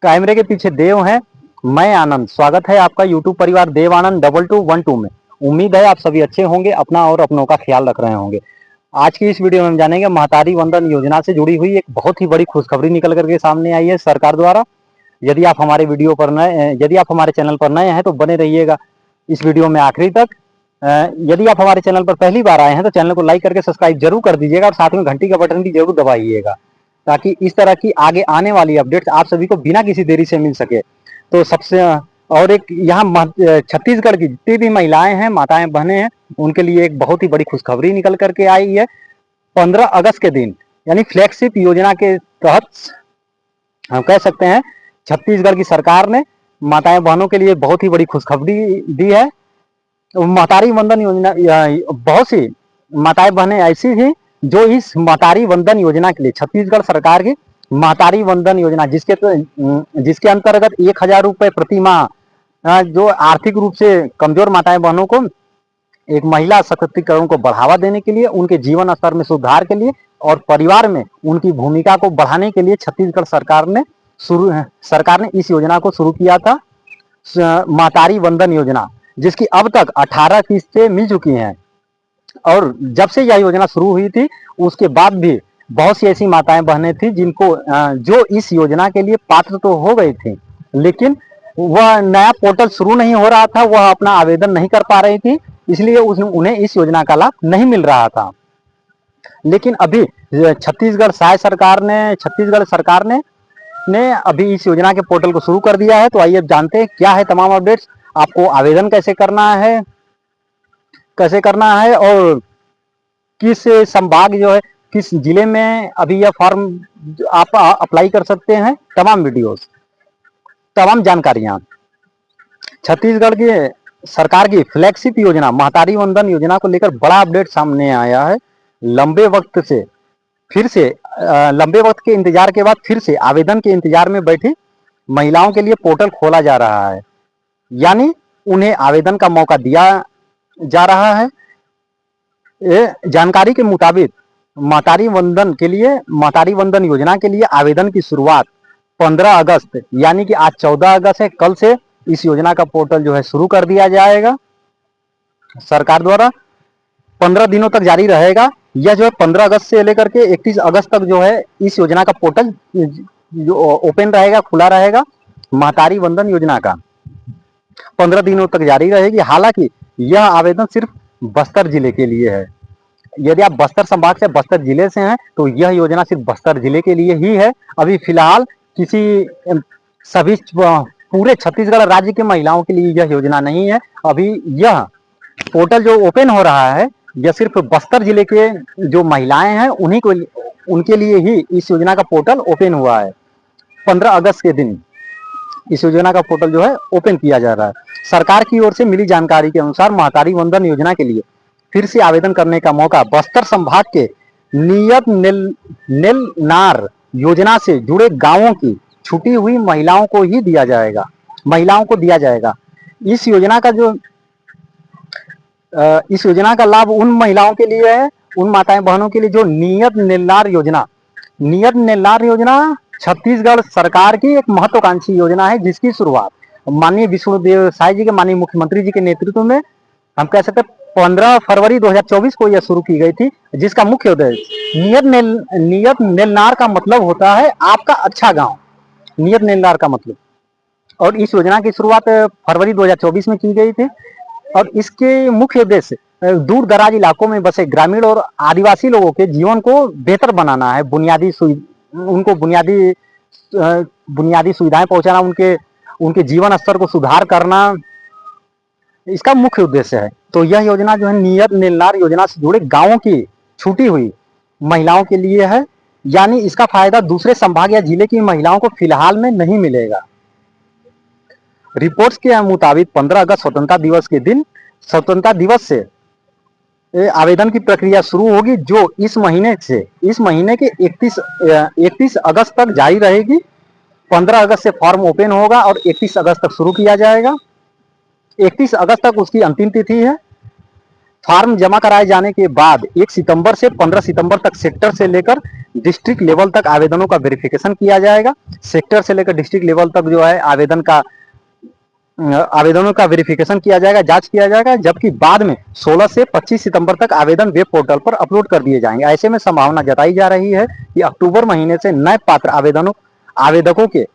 कैमरे के पीछे देव हैं, मैं आनंद। स्वागत है आपका यूट्यूब परिवार देव आनंद 2212 में। उम्मीद है आप सभी अच्छे होंगे, अपना और अपनों का ख्याल रख रहे होंगे। आज की इस वीडियो में हम जानेंगे महतारी वंदन योजना से जुड़ी हुई एक बहुत ही बड़ी खुशखबरी निकल करके सामने आई है सरकार द्वारा। यदि आप हमारे चैनल पर नए हैं तो बने रहिएगा इस वीडियो में आखिरी तक। यदि आप हमारे चैनल पर पहली बार आए हैं तो चैनल को लाइक करके सब्सक्राइब जरूर कर दीजिएगा और साथ में घंटी का बटन भी जरूर दबाइएगा, ताकि इस तरह की आगे आने वाली अपडेट्स आप सभी को बिना किसी देरी से मिल सके। तो सबसे और एक यहाँ छत्तीसगढ़ की जितनी भी महिलाएं हैं, माताएं बहनें हैं, उनके लिए एक बहुत ही बड़ी खुशखबरी निकल करके आई है। 15 अगस्त के दिन यानी फ्लैगशिप योजना के तहत हम कह सकते हैं छत्तीसगढ़ की सरकार ने माताएं बहनों के लिए बहुत ही बड़ी खुशखबरी दी है। महतारी वंदन योजना, बहुत सी माताएं बहनें ऐसी थी जो इस महतारी वंदन योजना के लिए, छत्तीसगढ़ सरकार की महतारी वंदन योजना जिसके अंतर्गत 1000 रुपए प्रति माह जो आर्थिक रूप से कमजोर माताएं बहनों को एक महिला सशक्तिकरण को बढ़ावा देने के लिए, उनके जीवन स्तर में सुधार के लिए और परिवार में उनकी भूमिका को बढ़ाने के लिए छत्तीसगढ़ सरकार ने इस योजना को शुरू किया था, महतारी वंदन योजना, जिसकी अब तक 18 किस्तें मिल चुकी हैं। और जब से यह योजना शुरू हुई थी उसके बाद भी बहुत सी ऐसी माताएं बहनें थी जिनको जो इस योजना के लिए पात्र तो हो गई थी, लेकिन वह नया पोर्टल शुरू नहीं हो रहा था, वह अपना आवेदन नहीं कर पा रही थी, इसलिए उन्हें इस योजना का लाभ नहीं मिल रहा था। लेकिन अभी छत्तीसगढ़ सरकार ने अभी इस योजना के पोर्टल को शुरू कर दिया है। तो आइए अब जानते हैं क्या है तमाम अपडेट्स, आपको आवेदन कैसे करना है और किस संभाग जो है, किस जिले में अभी यह फॉर्म आप अप्लाई कर सकते हैं, तमाम जानकारियां छत्तीसगढ़ की सरकार की फ्लैगशिप योजना महतारी वंदन योजना को लेकर बड़ा अपडेट सामने आया है। लंबे वक्त के इंतजार के बाद फिर से आवेदन के इंतजार में बैठी महिलाओं के लिए पोर्टल खोला जा रहा है, यानी उन्हें आवेदन का मौका दिया जा रहा है। जानकारी के मुताबिक महतारी वंदन योजना के लिए आवेदन की शुरुआत 15 अगस्त यानी कि आज 14 अगस्त है, कल से इस योजना का पोर्टल जो है शुरू कर दिया जाएगा सरकार द्वारा। 15 दिनों तक जारी रहेगा। यह जो है 15 अगस्त से लेकर के 31 अगस्त तक जो है इस योजना का पोर्टल जो ओपन रहेगा, खुला रहेगा। महतारी वंदन योजना का 15 दिनों तक जारी रहेगी। हालांकि यह आवेदन सिर्फ बस्तर जिले के लिए है। यदि आप बस्तर संभाग से, बस्तर जिले से हैं तो यह योजना सिर्फ बस्तर जिले के लिए ही है। अभी फिलहाल पूरे छत्तीसगढ़ राज्य की महिलाओं के लिए यह योजना नहीं है। अभी यह पोर्टल जो ओपन हो रहा है यह सिर्फ बस्तर जिले के जो महिलाएं हैं उनके लिए ही इस योजना का पोर्टल ओपन हुआ है। 15 अगस्त के दिन इस योजना का पोर्टल जो है ओपन किया जा रहा है। सरकार की ओर से मिली जानकारी के अनुसार महतारी वंदन योजना के लिए फिर से आवेदन करने का मौका बस्तर संभाग के नियत नेलनार योजना से जुड़े गांवों की छूटी हुई महिलाओं को दिया जाएगा। इस योजना का लाभ उन महिलाओं के लिए है, उन माताएं बहनों के लिए जो नियत नेलनार योजना छत्तीसगढ़ सरकार की एक महत्वाकांक्षी योजना है, जिसकी शुरुआत माननीय विष्णुदेव साय जी के, माननीय मुख्यमंत्री जी के नेतृत्व में हम कह सकते 15 फरवरी 2024 को यह शुरू की गई थी। जिसका मुख्य उद्देश्य नियत नेलनार का मतलब होता है आपका अच्छा गांव, नियत नेलनार का मतलब। और इस योजना की शुरुआत फरवरी 2024 में की गई थी और इसके मुख्य उद्देश्य दूर दराज इलाकों में बसे ग्रामीण और आदिवासी लोगों के जीवन को बेहतर बनाना है, उनको बुनियादी सुविधाएं पहुंचाना, उनके जीवन स्तर को सुधार करना इसका मुख्य उद्देश्य है। तो यह योजना जो है नियत नेलनार योजना से जुड़े गांवों की छूटी हुई महिलाओं के लिए है, यानी इसका फायदा दूसरे संभाग या जिले की महिलाओं को फिलहाल में नहीं मिलेगा। रिपोर्ट्स के मुताबिक 15 अगस्त स्वतंत्रता दिवस से आवेदन की प्रक्रिया शुरू होगी, जो इस महीने के 31 अगस्त तक जारी रहेगी। 15 अगस्त से फॉर्म ओपन होगा और 31 अगस्त तक शुरू किया जाएगा। 31 अगस्त तक उसकी अंतिम तिथि है। फॉर्म जमा कराए जाने के बाद 1 सितंबर से 15 सितंबर तक सेक्टर से लेकर डिस्ट्रिक्ट लेवल तक आवेदनों का वेरिफिकेशन किया जाएगा। सेक्टर से लेकर डिस्ट्रिक्ट लेवल तक जो है आवेदनों का वेरिफिकेशन किया जाएगा, जांच किया जाएगा, जबकि बाद में 16 से 25 सितंबर तक आवेदन वेब पोर्टल पर अपलोड कर दिए जाएंगे। ऐसे में संभावना जताई जा रही है कि अक्टूबर महीने से नए पात्र आवेदकों के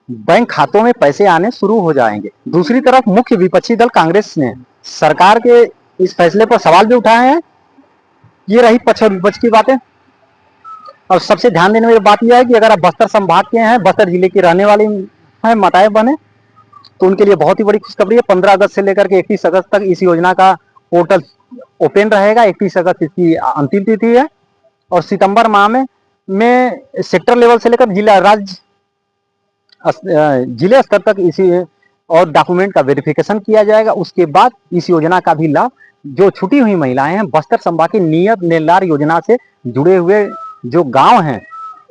बैंक खातों में पैसे आने शुरू हो जाएंगे। दूसरी तरफ मुख्य विपक्षी दल कांग्रेस ने सरकार के इस फैसले पर सवाल भी उठाए हैं। ये रही पक्ष और विपक्ष की बातें। और सबसे ध्यान देने वाली बात यह है कि अगर आप बस्तर संभाग के हैं, बस्तर जिले की रहने वाली हैं माताएं बने, तो उनके लिए बहुत ही बड़ी खुशखबरी है। 15 अगस्त से लेकर के 31 अगस्त तक इस योजना का पोर्टल ओपन रहेगा। 31 अगस्त इसकी अंतिम तिथि है और सितंबर माह में सेक्टर लेवल से लेकर जिले स्तर तक इसी और डॉक्यूमेंट का वेरिफिकेशन किया जाएगा। उसके बाद इस योजना का भी लाभ जो छुटी हुई महिलाएं हैं, बस्तर संभाग की नियत निर्धार योजना से जुड़े हुए जो गांव हैं,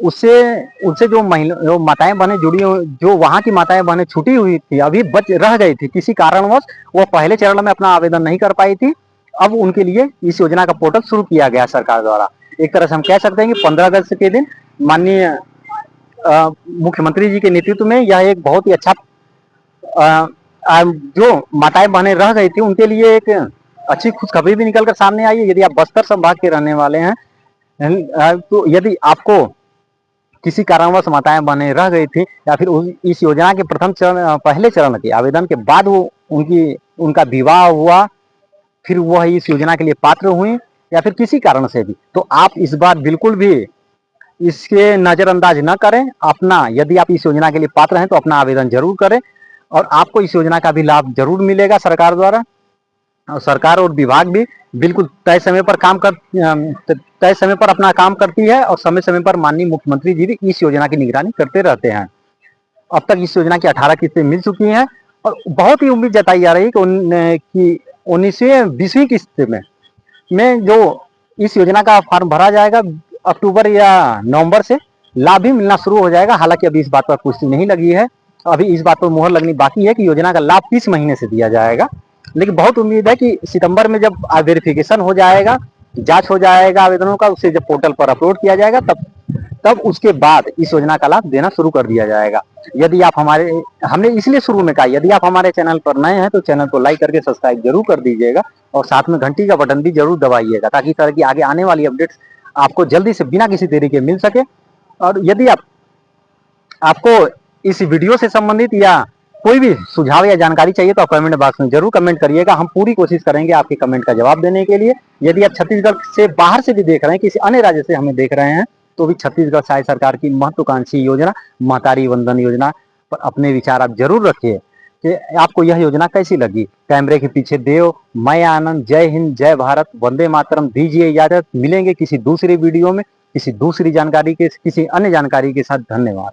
उनसे जो माताएं बहनें जुड़ी हुई, जो वहां की माताएं बहनें छुटी हुई थी, अभी बच रह गई थी किसी कारणवश, वो पहले चरण में अपना आवेदन नहीं कर पाई थी, अब उनके लिए इस योजना का पोर्टल शुरू किया गया सरकार द्वारा। एक तरह से हम कह सकते हैं कि 15 अगस्त के दिन माननीय मुख्यमंत्री जी के नेतृत्व में यह एक बहुत ही अच्छा जो माताएं बहनें रह गई थी उनके लिए एक अच्छी खुशखबरी भी निकलकर सामने आई है। यदि आप बस्तर संभाग के रहने वाले हैं, तो यदि आपको किसी कारणवश माताएं बहनें रह गई थी या फिर इस योजना के पहले चरण के आवेदन के बाद उनका विवाह हुआ, फिर वह इस योजना के लिए पात्र हुई या फिर किसी कारण से भी, तो आप इस बार बिल्कुल भी इसके नजरअंदाज न करें। यदि आप इस योजना के लिए पात्र हैं तो अपना आवेदन जरूर करें और आपको इस योजना का भी लाभ जरूर मिलेगा सरकार द्वारा। और सरकार और विभाग भी बिल्कुल तय समय पर अपना काम करती है और समय समय पर माननीय मुख्यमंत्री जी भी इस योजना की निगरानी करते रहते हैं। अब तक इस योजना की 18 किस्तें मिल चुकी हैं और बहुत ही उम्मीद जताई जा रही है कि 19वीं 20वीं किस्त में जो इस योजना का फॉर्म भरा जाएगा, अक्टूबर या नवंबर से लाभ भी मिलना शुरू हो जाएगा। हालांकि अभी इस बात पर पुष्टि नहीं लगी है, अभी इस बात पर मुहर लगनी बाकी है कि योजना का लाभ किस महीने से दिया जाएगा। लेकिन बहुत उम्मीद है कि सितंबर में जब वेरिफिकेशन हो जाएगा, जांच हो जाएगा आवेदनों का, उसे जब पोर्टल पर अपलोड किया जाएगा, तब उसके बाद इस योजना का लाभ देना शुरू कर दिया जाएगा। यदि आप हमने इसलिए शुरू में कहा, यदि आप हमारे चैनल पर नए हैं तो चैनल को लाइक करके सब्सक्राइब जरूर कर दीजिएगा और साथ में घंटी का बटन भी जरूर दबाइएगा, ताकि इस तरह की आगे आने वाली अपडेट्स आपको जल्दी से बिना किसी देरी के मिल सके। और यदि आपको इस वीडियो से संबंधित या कोई भी सुझाव या जानकारी चाहिए तो आप कमेंट बॉक्स में जरूर कमेंट करिएगा। हम पूरी कोशिश करेंगे आपके कमेंट का जवाब देने के लिए। यदि आप छत्तीसगढ़ से बाहर से भी देख रहे हैं, किसी अन्य राज्य से हमें देख रहे हैं, तो भी छत्तीसगढ़ सहाय सरकार की महत्वाकांक्षी योजना महतारी वंदन योजना पर अपने विचार आप जरूर रखिए कि आपको यह योजना कैसी लगी। कैमरे के पीछे देव, मैं आनंद, जय हिंद, जय भारत, वंदे मातरम। दीजिए इजाजत, मिलेंगे किसी दूसरी वीडियो में किसी दूसरी जानकारी के किसी अन्य जानकारी के साथ। धन्यवाद।